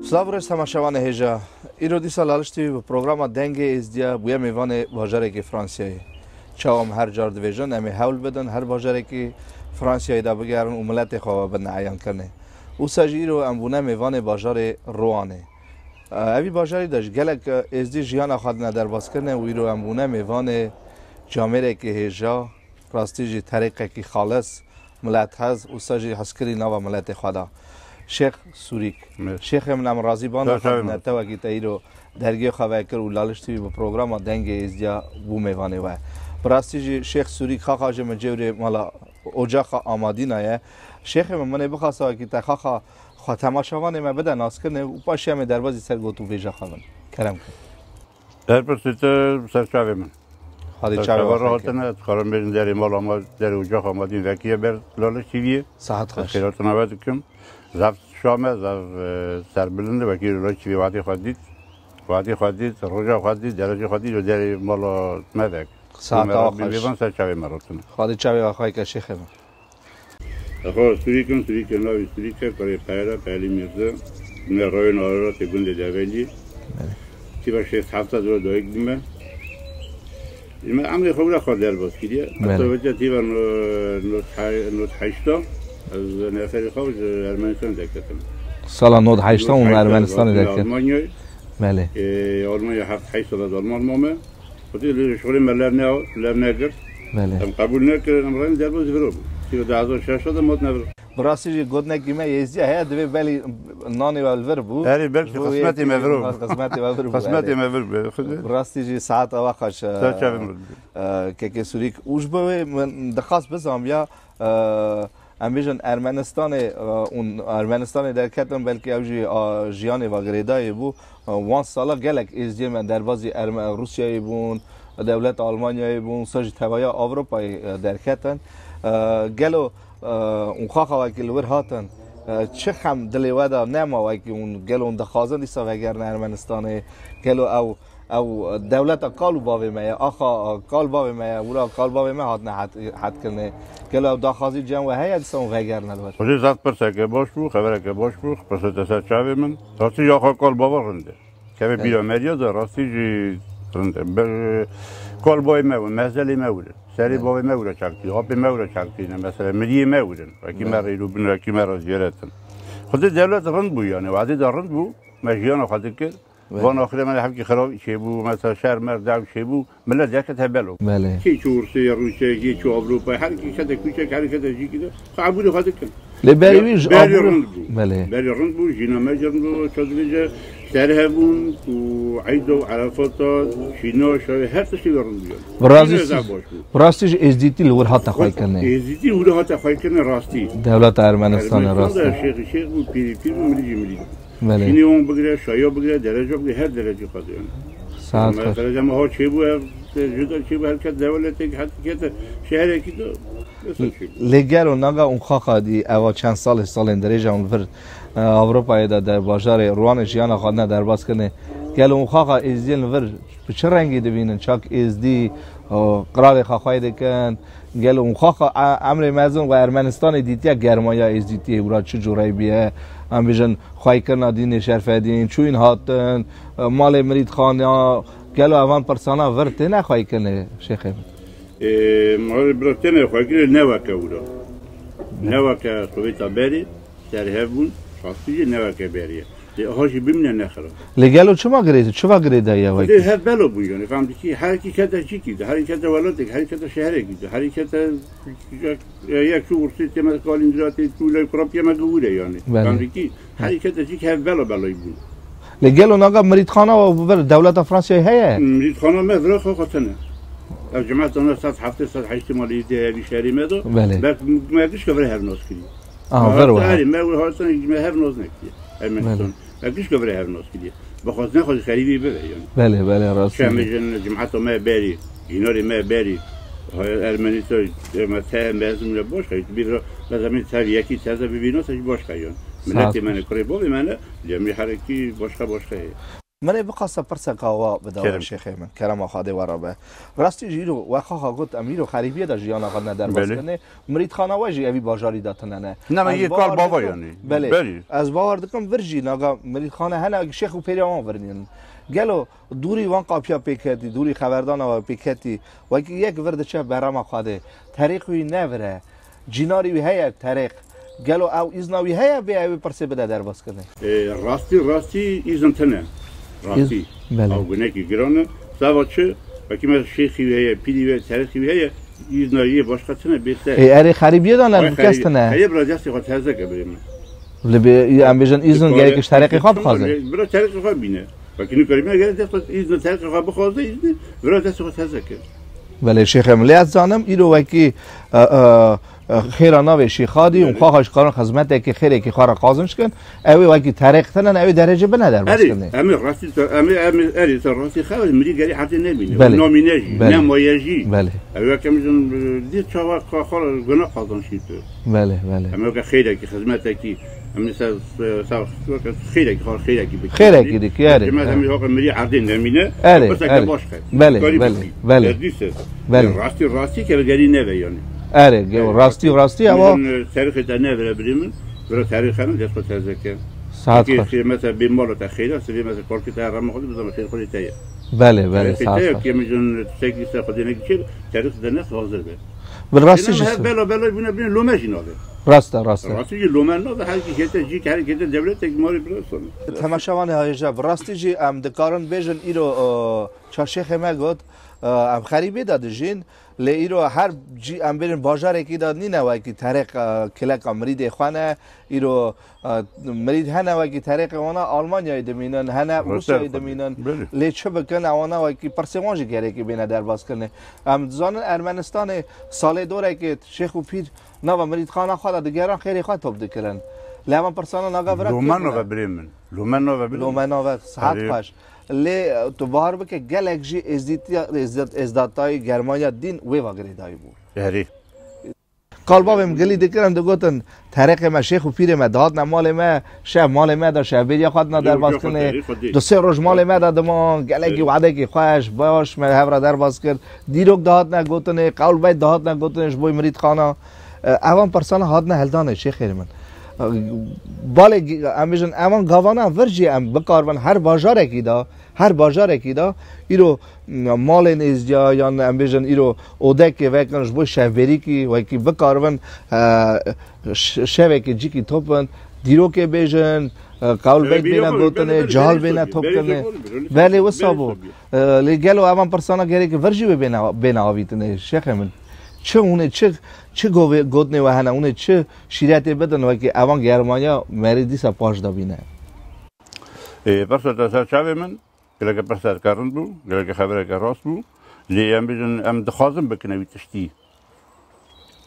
Zavres tamaşavan heja. İrodi salalıştı bu programa denge izdiya buya mevane bajareki Fransiyayı. Çavam her jar division emi hawl beden her bajareki Fransiyayı da bigərən umileti xava ben ayan करने. O sajiro em buna mevane bajarı Roane. Evi bajarı da gelek izdi jiyana xadna derbas करने و ایرو em buna mevane jamereki heja راستیجی طریقی خالص ملت هست و سجی حسکری نوا ملت خدا شیخ سوریک شیخ من راضی بان نتوقی تایرو درگی خواهی کر و لالشتی به پروگرام دنگ ازدیا بو میوانه و راستیجی شیخ سوریک خواهی جمع جوری مالا اجاق آمادی نایه شیخ من بخواسته که تا خواهی تماشاوانه ما بده ناس کرنه و پاشی همه دروازی سرگوتو ویجا خواهن کرم کن در پرسیت سرچاوی من خالی چاوی راحت نه خارم بریم در مال ما در اجاق آمادین وکیه بر لالش تیویه صحت خوش خیرات نواد کم زفت شامه زفت سربلنده وکی لالش تیوی وادی خودید رجا خودید درجه خودید و در مال مدک ساعت آخرش بیوان سرچاوی مراتونه خالی چاوی آخای که شیخ من آخه سوریکن ناوی سوریکه کاری پیلی میرزه نرای نارات گنده دولی کی باشه هفته دور دایک دیمه این امری خوب را خود در باز کردیه. توجه تیوان نوت هشتا از نفری خواب ارمنستان دکتم. سال نوت هشتا اون ارمنستان دکتم. آلمانیای. بله. آلمانی هفت هشت سال آلمان مامه. خودی شغلی ملر نکرد. بله. ام قبول نکرد امرای در باز فرو. تیو 2006 داد مات نبرد. براستی گود نگیمه یزدی هیا دوی بلی نانی والور بود. هری بلش قسمتی مفرو. قسمتی مفرو. براستی ساعت آخرش. که سوریک اوج به من دخواست بزنم یا امیجن ارمنستان در کتم بلکه اوجی جیان و گریدای بود وان سالا گلک ازدی من در بازی روسیایی بون دولت آلمانیایی بون ساجی تویا اروپایی در کتن گلو اون خواهد وکیل ور هاتن چه خم دلی ودا نما وکی اون گلو اون دخوازن دیسا وگرن ارمنستانه گلو او دولت قالو باوی میه آخا قال باوی میه ولا قال باوی میه هات نه حد کنه گلو دخوازی جمع و هیچ سون وگرن البته خودی زاد پرسه که باش بو خبره که باش بو پرسه تسر چاوی من راستی یا آخا قال باوی رنده که بیرا مریا دا راستی جی رنده قال باوی میون مزدلی میونه سری باوی میونه چالکی آبی میونه چالکی نه مثلا مریه میونه وکی مری رو بین وکی مری زیارتن خودی دولت رند بو یعنی وادی دارند بو مجیان خودی کرد وان آخر من حبکی خراب چه بو مثلا شهر مردم چه بو ملت یکت هبلو بله کی چورسی روسیه کی چو اروپا هر کی شده کوچه هر کی چی کده قبول خودت کن لبریویج بله بله رند بو جینا مجرم بو چادریجه سرهبون و عید و عرفات شینا شای هر چیزی رند بیان راستیش ازدیتی لور هات خواهی کنه ازدیتی لور هات خواهی کنه راستی دولت ارمنستان راستی شیخ و پیر ملی بله اینی اون بگیره شایا بگیره درجه بگیره هر درجه خواهد ساعت خوش مثلا ما ها چه بو جدا چه بو هرکت دولتی که حتی که شهری که لگر و نگا اون خواهدی اوا چند سال اندریجه اون ور اروپایی در بازار روان جیان خواهد نه در باز کنه گل اون خواه ازدی ور به چه رنگی دوینن چاک ازدی قرار خواهی دکن گل اون خواه امر مزون و ارمنستان دیتی گرمایا ازدیتی برای چه جورایی بیه ام بیشن خواهی کردن دین شرف دین چون هاتن مال مرید خانه گلو اوان پرسانا ورته نه خواهی کنه شیخه مال برته نه خواهی کنه نوکه اورا نوکه خوی تابری سرهبون شخصی نوکه بریه هاشی بمونه نخرا لگلو چه گریده یا وای ده هر بلو بویونه فهمتی کی حرکت چی کیده حرکت ولادت حرکت شهری کیده حرکت یک شورسی تمام کالندراتی طول کراپی مگوره یعنی فهمتی کی حرکت چی که بلو بلوی بود لگلو نگا مرید خانه و دولت فرانسه هیه مرید خانه مفرا خواهتنه از جماعت آنها 7-8 مالی ده شهری مدو بعد مگیش که هر ناس کردی برو ما اول هستن هر ناس نکردی ارمنستان مگیش که هر ناس کردی بخواست نخواهی خریدی بده یعنی بله راستی شمیجن جماعت ما بری ایناری ما بری ارمنستان مثلا بعضی مولا باش خرید بیرا بعضی تر یکی تازه ببینه سج باش خیان ملت من کاری با منه جمعی حرکی باش من بخواست پرسه قوا بدم شیخ من کرم خاده ورابه راستی جیرو و خواها گفت امیرو خریبیه دا جیان آقا ندر باز کنه مرید خانه واجی اوی باجاری داتنه نه من یک کار بابا یعنی بله از باور دکم ورجی ناگا مرید خانه هنه شیخ و پیریان ورنین گلو دوری وان قاپیا پیکتی دوری خبردان و پیکتی و یک ورد چه برام خاده طریقی نوره جیناری وی هیا طریق گلو او ایزناوی هیا به اوی پرسه بده در باز کنه راستی ایزن تنه راستی او گونه کی گرانه سوادچه وکی من شیخی وی پیدی وی تاریخی وی ایزنایی باشقه تنه بیشتر اری خریبیه دانن کستنه هی برای دستی خود تازه بریم لبی ام بیشن ایزن گریکش طریقی خواب خازه برای طریقی خواب بینه وکی نکریم اگر دست ایزن طریقی خواب بخوازه ایزن برای دستی خود تازه کرد بله شیخ ملیت زانم ایرو وکی خیره ناوی شیخادی اون خواهش کارن خدمت که خیره که خارا قازمش کن اوی وکی طریق تنن اوی درجه بنا در باز کنه امی راستی امی راستی خبر مری گری حتی نبینه نامینجی نمایشی بله اوی وکی میشن دی چاوا خال گناه قازم شید بله بله امی وکی خیره که خدمت کی امی سال خیره که خال خیره کی دیگه جماعت امی واقع مری حتی نمینه بس که باش خیر بله بله راستی که گری نبیانی اره راستی اما تاریخ دنیا بریم برای تاریخ هم دست تازه که ساعت که مثلا بیمار تا خیلی سوی مثلا کار که تا رام خودی بزنم خیلی خودی تایه بله ساعت که میجون سکلی سه خودی نگیشه تاریخ دنیا حاضر به بالراستی بلا ببین لومش ناده راستی لومن ناده هر کی هست جی که هر کی دولت ماری برسون تماشاوان هایجا راستی جی ام دکارن بیژن ایرو چاشخ ما گفت ام خریبی داده جین لی ایرو هر جی ام برین بازار کی داد نی نوای کی طریق کلک مرید خانه ایرو مرید هنه وای کی طریق وانا آلمانیا دمینن هنه روسیا دمینن لی چه بکن وانا وای کی پرسیمانج گره کی بینه در باز کنه ام زان ارمنستان سال دوره که شیخ و پیر نوا مرید خانه خدا دیگران خیلی خواهد توب دکرن لیام پرسانا ناگا ورک لومن نو صحت خوش لی تو بار بکه گلک جی ازدادتای گرمانیا دین وی واگری دایی بود هری قلبم گلی دکرم دو گوتن طریق ما شیخ و پیر ما داد مال ما شب مال ما دا شبیه خود نا در باز کنه دو سه روز مال ما داد ما گلکی وعده کی خوش باش ما هفرا در باز کرد دیروک داد نا گوتنه قول باید داد نا گوتنش بوی مرید خانه اوان پرسان هاد نا هلدانه شیخ من بالا امیجن امان گاوانا ورجی ام بکارون هر بازار کی دا ایرو مال نیزیا یا امیجن ایرو اودک وکنش بو شهری کی و کی بکارون شوه کی جی کی توپن دیرو که بیجن قول بیت بینا گوتنه جهال بینا توپ کنه ولی وسابو لیگلو امان پرسانا گری که ورجی بینا آویتنه شیخ من چه گودنه و هنه اونه چه شریعتی بدن و که اوان گرمانیا مریدی سا پاش دا بینه پرسا تا چاوی من گلک پرسا کارن بو گلک خبره که راست بو لی ام بیجن ام دخوازم بکنه وی تشتی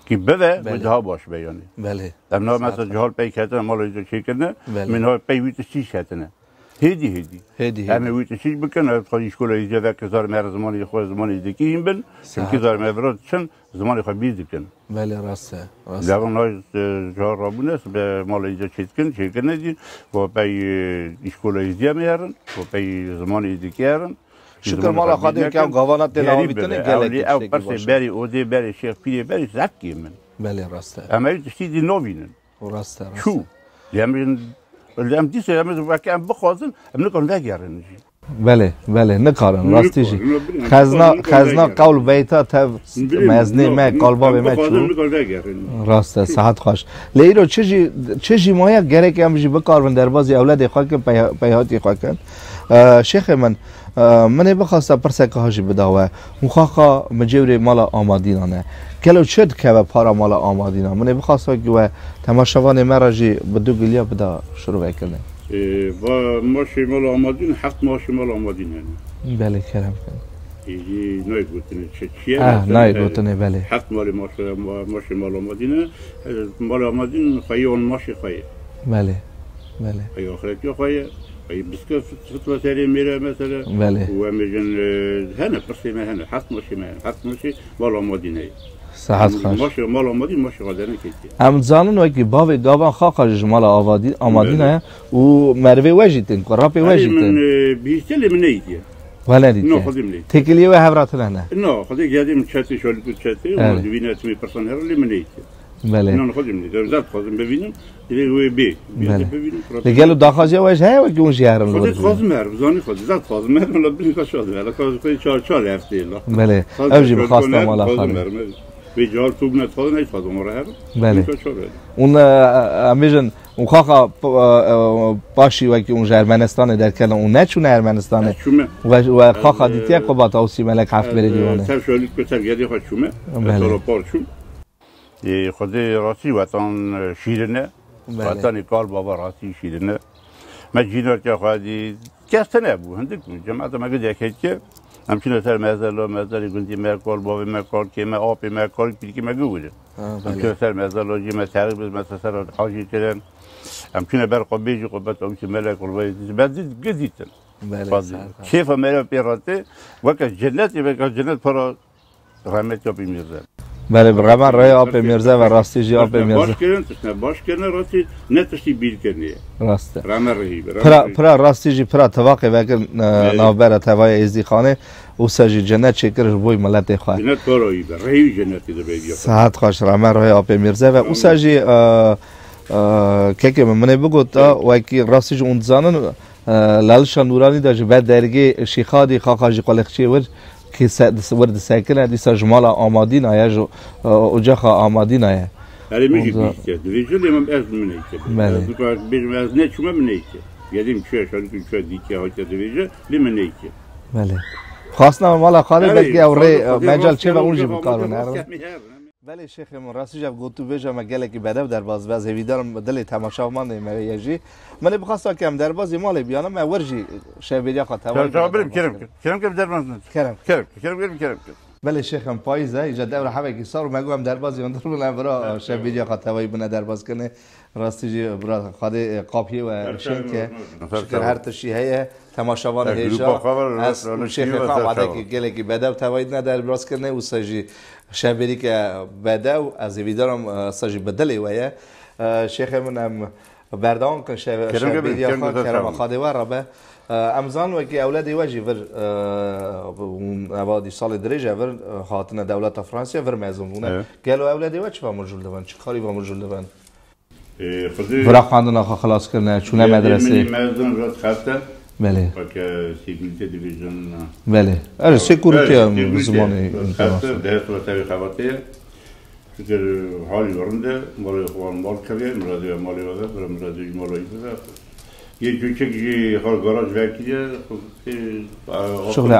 که بده و جها باش بیانی بله ام نا مثلا جهال پی کتنه مالا ایجا چی کنه من های پی وی تشتی کتنه هیدی همه وی تشتی بکنه خواهی شکل ایجا و کزار مهر زمانی خود زمانی دیکی این بل کزار مهر چن زمانی خواهی بیز کن بله راسته دوام های جهار رابونه به مال ایجا چی کنه دی و پی شکل ایجا میارن و پی زمانی دیکی هرن شکر مالا خواهی که هم گوانات دلاوی بیتنه گلکی او پرسه بری اوده بری شیخ پیری بری زکی من بله راسته اما ای تشتی دی نو بینن راسته شو ام دیسه ام وقتی ام بخوازن ام نکن وگرن بله نکارن راستی جی خزنا قول بیتا تا مزنی ما قلبا به ما چو راسته صحت خوش لیرو چه جی مایا گره که هم جی بکارن در بازی اولاد خواه کن پیهاتی خواه کن شیخ من بخواسته پرسه که هاشی بداوه مخواقا مجوری مالا آمادینانه کلو چد که به پارا مالا آمادینانه من بخواسته که تماشاوان مرا جی بدو گلیا بدا شروع بکنه و ماشی مال آمادین 7 ماشی مال آمادین هنه بله کرم کن ایجی نای گوتنه چیه نای گوتنه بله 7 ماشی مال آمادینه مال آمادین خواهی اون ماشی خواهی بله خواهی آخرتی خواهی خواهی بسکه فتوه سری میره مثلا بله و میجن هنه پرسی هنه 7 ماشی مال آمادینه صحت خوش ماش مال آمادی ماش قادر نکردی هم زانون و کی باوی گاوان خاخش مال آمادی نه و مروه وجیتن قراب وجیتن من بیشتر من نیدی ولی دیگه نه خودم نیدی تکلیه و هفرات نه نه خودی گردیم چتی شالی تو چتی و دوینه توی پرسان هرلی من نیدی بله نه خودم نیدی زد خودم ببینم دیگه روی ببینم دیگه لو داخازی وجه های و کی اون شهر رو خودت خازم هر زانی خودی زد خازم هر ولی بینی شده ولی خودی چهار هفته لا بله اوجی بخواستم مال خاله به جال توب نتفاضل نتفاضل مرهر بله اون امیجن اون خاخا باشی و کی اون ارمنستانه در کلا اون نه چون ارمنستانه و خاخا دیتی قبات اوسی ملک هفت بری دیوانه سر شالیت که سر گردی خواهد شومه سر پار شوم خودی راستی وطن شیرینه وطن کار بابا راستی شیرینه من جینار که خواهدی کسته نبود هندک جماعت ما گذاشت که همچنین سر مزل گندی مرکال باوی مرکال که ما آبی مرکال پیکی مگوله همچنین سر مزل جیم تاریخ مثلا سر حاجی کردن همچنین بر قبیجی قبت اومش ملک قلبی بعد گذیتن کیف ملک پیراته وقت جنت پرا رحمت یا بیمیرزه بله برای رای آب میرزه و راستیجی آب میرزه باش کردن راستی نتشتی بیل کنیه راسته رحمت رهی پرا راستیجی پرا تواقع وقت نوبر توای ازدی خانه او سجی جنت شکرش بوی ملت خواه جنت کارایی بر رهی جنتی ده بیدیا صحت خوش رحمت رای آب میرزه و او سجی که من بگو تا وکی راستیجی اون زانن لالشان نورانی داشت بعد درگه شیخادی خاخاجی قلقچی ور که ورد ساکنه دیسا جمال آمادی نایه جو اجاخا آمادی نایه هلی میگی بیشتر دویجلی من از منی که بله بیشتر از نه چوم منی که یادیم چه شالی که چه دیگه هاتی دویجه لی منی که بله خواستم مالا خاله بگی اوره مجال چه و اونجا بکارون بله شیخ من راستی جب گوتو بیجا مگله که بده در باز باز ویدارم دل تماشا مانده مری یجی من بخواستم که در بازی مال بیانم من ورجی شبیه خاطر بریم کرم در باز کرم بله شیخم پاییزه ایجا دور همه کی سر مگو هم در بازی اون درون برا شبیه خاطر بنا در باز کنه راستی جی برا خاله قاپی و شنکه شکر هر تشی هه تماشاوان هیجا از شیخ خام عاده که گله کی بده تواید نه در باز کنه و سجی شبیه که بده و از ویدارم سجی بدلی ویا شیخ منم بردان که شبیه خاطر کرم خاله و ربه امزان و که اولادی واجی ور نبادی سال درجه ور خاطر دولت فرانسه ور مزمونه قالوا اولادی واجی با موجود دبن چه کاری با موجود دبن ورا خواندن خلاص کردن چونه مدرسه مدرسه رات خاطر بله که سیکوریتی دیویژن بله آره سیکوریتی هم زمانی خاطر درس و تاریخ خاطر فکر حالی ورنده مال خوان مال کردیم مرادی مالی واسه مرادی مالی واسه یه جوچه خال گاراژ وکیه شغل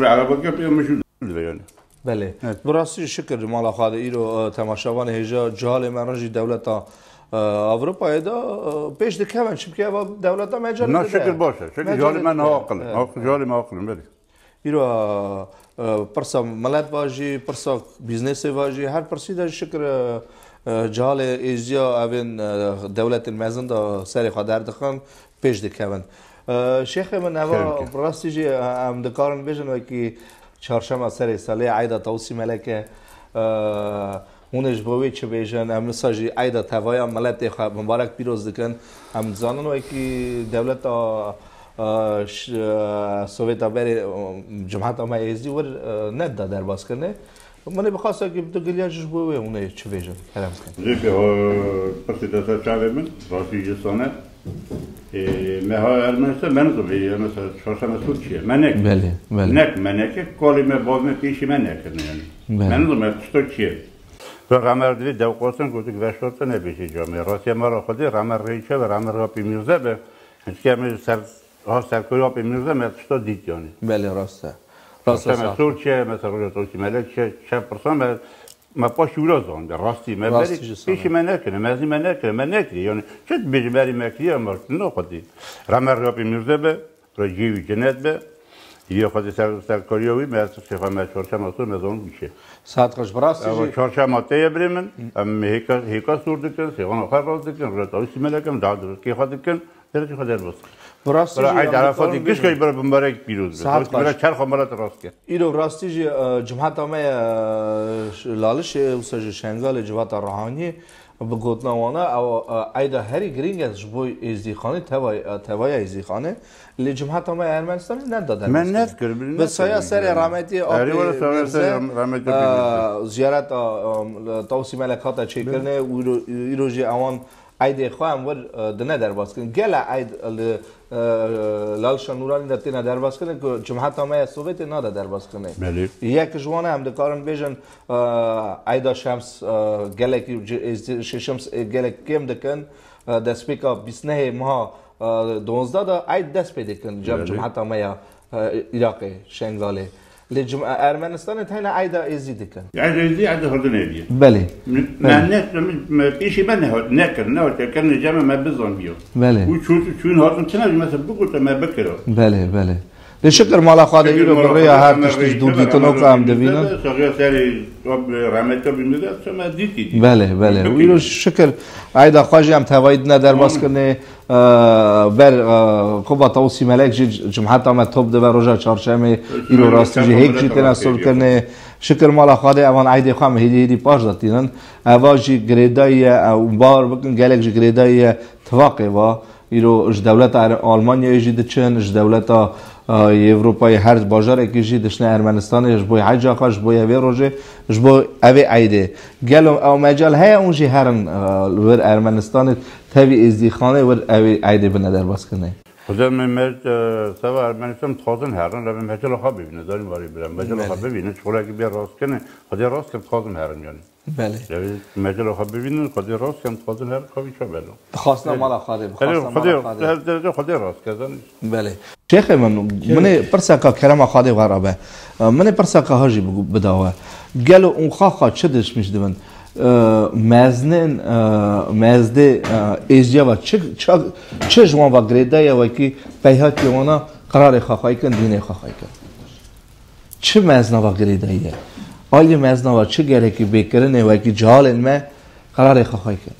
عربه که پیامشون یعنی بله براستی شکر مال خاله ای رو تماشاوان هجا جهال مناجی دولت اروپا دا پیش دکمن چی که دولت ها مجال نه شکر باشه شکر جهال من عاقل جهال ما عاقل بله ای رو پرسا ملت واجی پرسا بیزنس واجی هر پرسی دا شکر جهال ایزیا اوین دولت المزن دا سری خادر دخان پیش دکمن شیخ من نوا براستی جی هم دکارن بیشن و که چهارشنبه سری ساله عیدا توسی ملکه اونش بوی چه بیشن هم مساجی عیدا توای ملت خواب مبارک پیروز دکن هم زانن و که دولت سوویت بری جماعت ما ایزی ور ند در باز کنه من بخواستم که تو گلیاجش بوی اونه چه بیشن کلام کن دیگه پسی دست چاوی من راستی جسانه مها ارمنستان من تو بیه مثلا چهارشنبه ترکیه منک بله منک کاری من باز من پیشی من نکردم یعنی من تو من ترکیه و رامر دیدی دوقاستن گویی که وشورت نبیشی جامعه راستی ما را خودی رامر ریچه و رامر را پیمیرزه به که من سرکوی را پیمیرزه من تو دید یعنی بله راسته مثلا ترکیه مثلا ترکیه ملک چه پرسان ما پاش ورازان در راستی ما بری پیشی من نکنه مزی من نکنه یعنی چه بیش بری مکری اما نه خودی رامر را پیمیرزه به راجیوی جنت به یه خودی سرکاریوی مثلا شفا مشورچه مسئول مزون میشه ساعت خوش براستی و چهارشنبه ماته بریمن ام هیکا سورد کن سیغان آخر راز کن رتاوی سیمه لکن داد که خود کن چرا خود در باز براستی برای عید عرفات کش که برای مبارک پیروز صحت برای چرخ مبارک راست کرد ایرو راستی جمعت همه لالش وسج شنگال جوات روحانی به گوتنوانه او عید هری گرینگ از جبوی ازدیخانه توای ازدیخانه لی جمعت همه ارمنستان ندادن من نذکر به سایه سر رحمتی آبی زیارت توصی ملکات چی کرنه ایرو جی اوان عید خواهم ور دنه در باز کنه گله عید لالشان نورانی دتینا در باز کنه که جمعت همه سوویت ناده در باز کنه یک جوانه هم دکارن بیشن عید شمس گله کی شمس گله کم دکن دست پیکا 29 ماه 12 دا عید دست پیدا کن جمعت همه عراق شنگاله ارمنستان تاینا عید ازید کن عید ازید عید هردن ایدیه بله من پیشی من نه کن جمع ما بزن بیو بله و چون هردن چنان مثلا بگوت ما بکره بله لشکر مالا خواهد ایرو برای هر تشتیش دو دیتنو که هم دوینن ساقیا سری رحمت بیمیده شما دیتی بله و ایرو شکر عید خواهی هم تواید ندر باز کنه بر خوبا توصی ملک جمعت هم توب ده بر روژا چارشمه ایرو راستی جی هیک جی تنسل کنه شکر مالا خواهد اوان عید خواهم هیدی پاش داتینن اواجی گریدای او بار بکن گلک جی گریدای تواقی و ایرو اش دولت آلمانیا ایجی دچن اش دولت اروپای هر باجار اکیجی دشنه ارمنستان اش بوی حج آخاش بوی اوی روژه اش بوی اوی عیده گلو او مجال های اونجی هرن ور ارمنستان تاوی ازدیخانه ور اوی عیده بنا در باز کنه خدا من سوا ارمنستان تازن هرن رو مجال خواب ببینه داریم واری برم مجال خواب ببینه چطور اگه بیا راست کنه خدا راست کنه تازن هرن یعنی بله مجال خواب ببینه خدا راست کنه تازن هرن خوابی چه بله خواستم مالا خواده خدا راست کردن بله شیخ من پرسکا کرم خواده غرابه من پرسکا هاجی بداوه گلو اون خواه چه دش میش دوند مزده ازجوا چه جوان و گریده یا وکی پیهاتی وانا قرار خواهی کن دینه خواهی کن چه مزنا و گریده یا آلی مزنا و چه گره که بکرنه وکی جهال ما قرار خواهی کن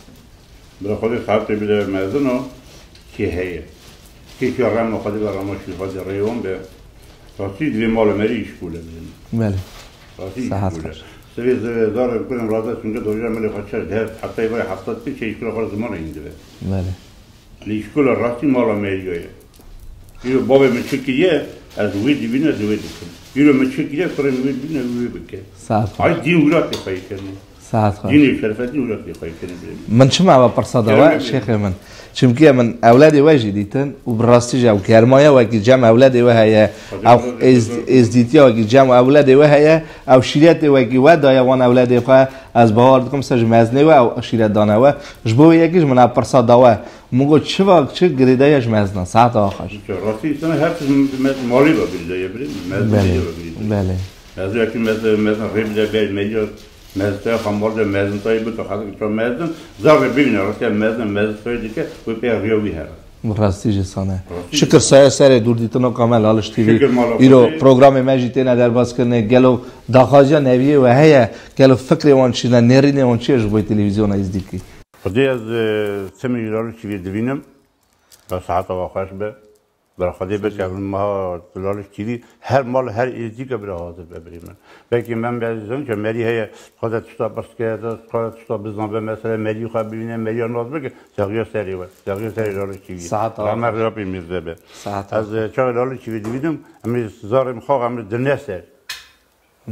برای خودی خواهد بیده مزنو که هیه که رام خودی و راماشی خودی ریون به راستی دوی مال مریش بوده بله صحت خوش سوی داره بکنم رازه چونکه دوجه ملی خود شد حتی برای 70 پیش ایشکل خود زمان اینده بله ایشکل راستی مال مریویه ایرو باب مچکیه از وی دیبینه از وی دیکن ایرو مچکیه کرم وی دیبینه وی بکن صحت خوش آی دین اولاد بخواهی کنی صحت خوش دین شرفتی اولاد بخواهی کنی من شما با پرسادوا شیخ من چونکه من اولادی واجی دیتن و براستی جو کرمایا و کی جمع اولادی و هيا او از دیتی و کی جمع اولادی و هيا او شریعت و کی و دایا وان اولادی خو از بهار دکم سج مزنی و او شریعت دانه و جبو یکیش من پرسادوا مگو چه وقت چه گریدایش مزنا ساعت آخر راستی سن هر مالی با بیده بریم بله از یکی مثلا ریبده بیل میجور مزد خمار مزد تایی بود خاطر که مزد زار ببینه راستی مزد تایی دیگه و پی ریوی هر راستی جسانه شکر سر دور دیتنو کامل حالش تیوی ایرو پروگرام ماجیته ندر باز کنه گلو داخاجا نویه و هيا گلو فکر وان چینا نرینه وان چیش بای تلویزیون از دیکی خودی از سمیرال چی دیوینم با ساعت آخرش به برای خودی بچه ما دلارش چیدی هر مال هر ایزی که برای حاضر ببریم بلکه من بیازم که مری های خودت چطور بس کرده خودت چطور بزنم به مثلا مری خواهد ببینه مری ها ناز بگه ساقیا سری و ساقیا سری دلارش چیدی ساعت آخر همه را بیمیرده به از چهار دلارش چیدی دیدم امی زارم خواه امی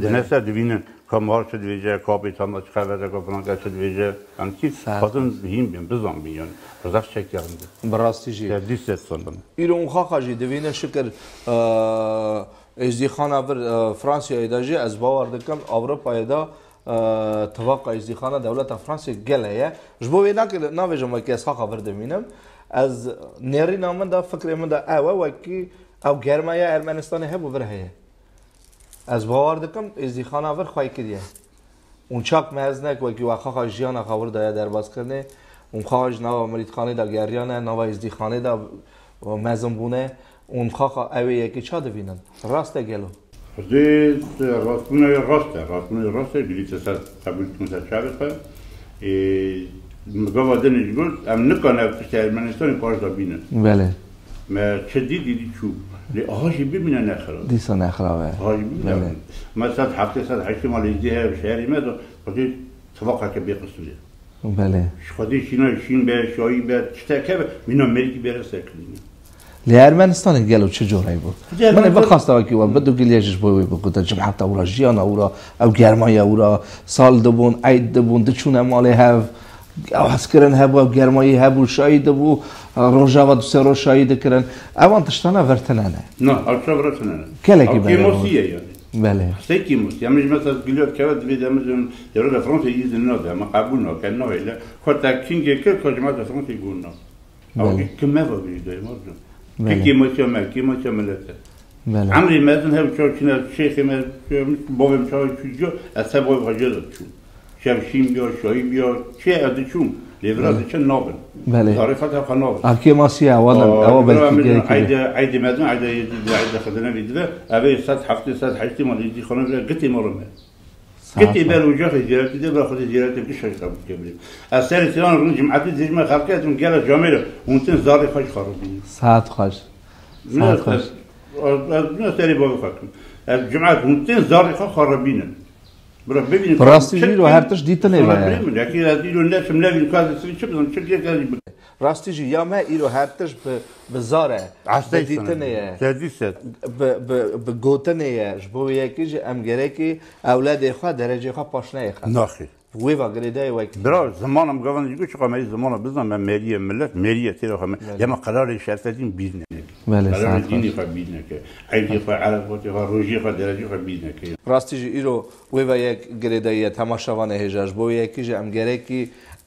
دنسر دیوینن کامار شد ویژه کاپیتان و خبره که فلان که شد ویژه انکی خواستن بیم بزن بیان رزاق چک کرده براستی جی دیست سندن ایرو اون خواه جی دوینه شکر ازدیخانه بر فرانسیا ایداجی از باور دکم اروپا ایدا توقع ازدیخانه دولت فرانسیا گله جبو وینا که نویجم که از خواه بر دوینم از نری نامن دا فکر من دا اوه وکی او گرمای ارمنستان هبو بر هیه از باور دکم ازدیخانه ور خواهی کردیه اون چاک مزنک وکی وقتا خواه جیان خواهر دایا در باز کرده اون خواهش نوا مریدخانه دا گریانه نوا ازدیخانه دا مزن بونه اون خواه اوه یکی چا دوینن راسته گلو راستونه راسته گلیت سر قبول کنسر شعبت گوادنش گفت ام نکنه که ارمنستان پاش دابینن بله ما چه دیدی چوب لی آهاجی ببینن نخراد دیسا نخرابه آهاجی ببینن ما 100 مال ایده شهری ما خودی طبقه که بیقصوده بله خودی شین به شایی به چه که مینا مریکی برسه کنیم لی ارمنستان گلو چه جوری بود من بخواستم که بدو گلیجش بوی بگوده جمعت اورا جیان اورا او گرمای اورا سال دبون عید دبون دچونه مالی هف او حسکرن هبو او گرمایی هبو شاید بو روزا و دوسه رو شاید کرن اوان تشتانه ورتنه نه آلچه ورتنه کلی کی بله کیموسیه یعنی بله سه کیموسی همش مثلا گلیات که ود بیدم مثلا در فرانسه یزن نده ما قبول نکرد نه ولی خود تکینگه که کجمات فرانسه گونه او که ما ویده مردم کیموسی ملته عمری مثلا هم چون شیخ من بابم چای چوجو از سبب وجود چون شمشیم بیا شایی بیا چه ادچون لیبرال چه نابل بله تاریخ ها خناب کیموسی اول عید مثلا عید خدنا بیده اوی 100 مال ایدی خانم قتی مرمه قتی بلوجا خیزیرت ده برای خود زیرت بکش قبول کردیم از سر سیان رو جمعیت زیرم خالقیتون گله جامعه اونتن زاری خوش خرابی ساعت خوش ساعت خوش نه سری باقی فکر از جمعیت اونتن زاری خوش خرابینن راستی جی رو هر تش دیت نمیه یکی از ایرو نشم نبین کاری سری چه بزنم چه دیگه کاری راستی جی یا ما ایرو هر تش به زاره دیت نیه به گوته نیه جبو یکی جی امگره کی اولاد خوا درجه خوا پاشنه خوا نخی وی و گریده وی برا زمانم گفتن دیگه چه قمری زمان بزنم من مری ملت مری تیرو خم یا ما قرار شرطیم بیزنه بله قرار دینی خوا بیزنه که عیدی خوا عربات خوا روزی خوا درجه خوا بیزنه که راستی جی ایرو وی و یک گریده تماشاوانه هجاج بو یکی جی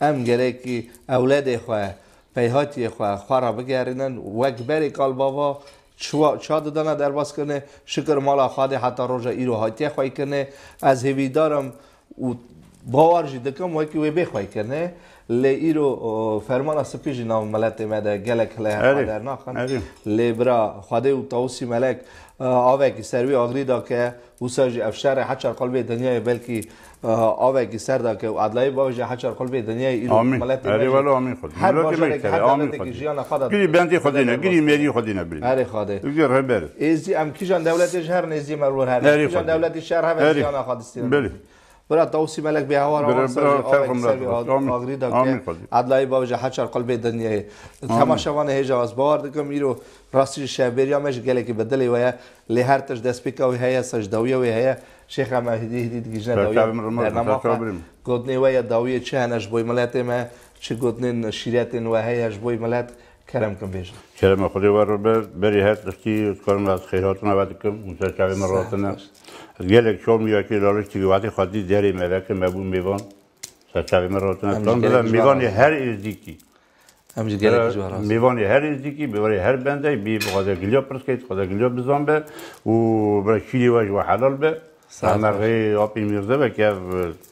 امگره کی اولاد خوا پیهاتی خوا را بگیرنن وک بری کال بابا چاد دانه در باز کنه شکر مالا خواده حتی روزا ایرو هاتی خواهی کنه از هیویدارم و باور جیده کم وکی وی بخواهی کنه لی ایرو فرمان سپیجی نام ملت مده گلک لی در ناخن لی برا خواده و تاوسی ملک آوه کی سروی آگری دا که وساجی افشار حچر قلبی دنیای بلکی آوه کی سر دا که عدلای باوجه حچر قلبی دنیای ایرو ملت مده آمین هر باجره که هر دولتی که جیان خواده گیری بندی خودینه گیری مری خودینه برید هر خواده گیر بر ازی ام کیجان دولتی شهر نزی مرور هر کیجان دولتی شهر هم جیان خواده استین بله برا توصي ملك بهوار آگری دا که عدلای باوجه حچر قلبی دنیای تماشاوانه هجا از باور دکم ایرو راستی شهبریا مش گله که بدلی ویا لی هر تش دست پیکاوی هیا سجداوی وی هیا شیخ هم هدی دیگه داوی در نماخه گودنی ویا داوی چه هنش بوی ملت ما چه گودنین شریعتین و هیاش بوی ملت کرم کن بیش کرم خودی وار بری هر تشتی کارم از خیراتنا وقتی کم متشکر مراتنا گلک شوم یا کی لالشتی وقتی خودی دری ملک مبون میوان متشکر مراتنا تون دادم میوانی هر ازدیکی همچی گلک جوهر میوانی هر ازدیکی بیواری هر بنده بی بخاطر گلیا پرسکیت خدا گلیا بزن به و برای شیری واج و حلال به مرغی آبی میرزه و که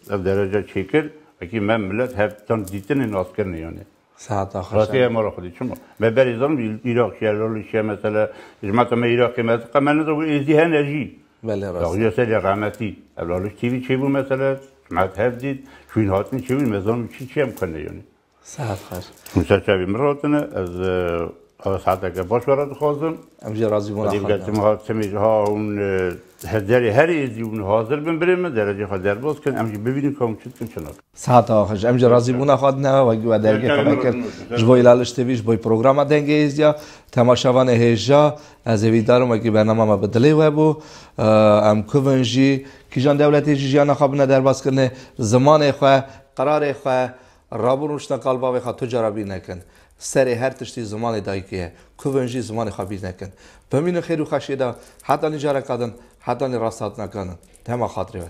درجه چیکر اکی من ملت هفتان دیتن ناس کرنه یعنی ساعت آخر راستی ما را خودی چون ما بریزم ایران شیرالی مثلا جماعت ما ایران مثلا قمنا تو ازدیه انرژی بله راستی یا سری قامتی اولش تیوی چی بود مثلا جماعت هفدید شوین هاتن چی بود مثلا چی هم کنه یعنی ساعت خوش متشکرم مراتنا از ساعت که باش ورد خواستم امجی راضی بودم دیگه ما سمیجها اون هدری هر ایزی اون حاضر بنبریم درجه خود در باز کن امجی ببینیم که چی کن چنان ساعت آخرش امجی راضی بودم خواهد نه و درگه خواهد کرد جبوی لالش تیویش بوی پروگرام دنگه ایزیا تماشاوان هیجا از ویدارم که برنامه ما بدلی و بو ام کوونجی کی جان دولتی جیان خواب نه در باز کنه زمان خواه قرار خواه رابونش نقال باوی خواه تجاربی نکن سر هر تشتی زمان دایکیه کوونجی زمان خوابی نکن بمینو خیر و خشیده حتی نجاره کردن حتی راستات نکنن تمام خاطره